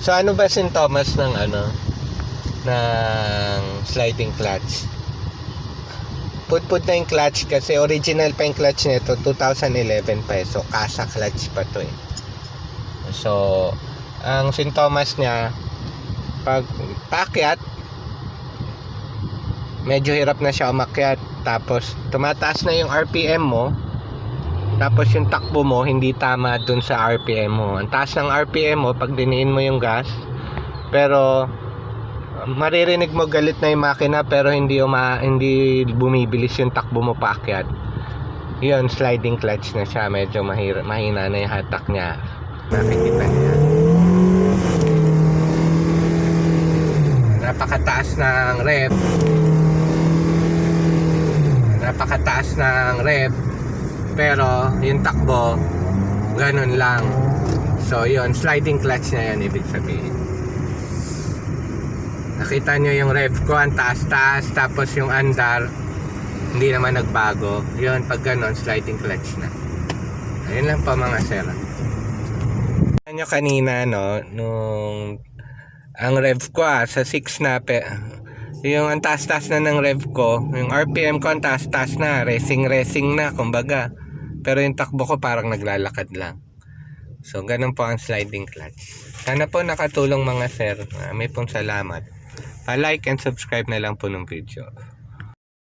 So ano ba sintomas ng ng sliding clutch? Put na yung clutch kasi original pa yung clutch nito, 2011 pa so Kasa clutch pa to eh. So ang sintomas niya, pag paakyat medyo hirap na siya umakyat, tapos tumataas na yung RPM mo, tapos yung takbo mo hindi tama dun sa RPM mo. Ang taas ng RPM mo pag diniin mo yung gas, pero maririnig mo galit na yung makina, pero hindi bumibilis yung takbo mo paakyat. Yun, sliding clutch na siya, medyo mahina na yung hatak niya. Nakikita niya napakataas ng rev, pero yung takbo ganun lang. So yun, sliding clutch na yan ibig sabihin. Nakita nyo yung rev ko, ang taas-taas, tapos yung andar hindi naman nagbago. Yun, pag ganun, sliding clutch na. Ayun lang pa mga sir. Nyo kanina nung ang rev ko sa 6 na yung ang taas-taas na ng rev ko, yung RPM ko ang taas-taas na, racing na kumbaga, pero yung takbo ko parang naglalakad lang. So ganun po ang sliding clutch. Sana po nakatulong mga sir. May pong salamat. Pa-like and subscribe na lang po ng video.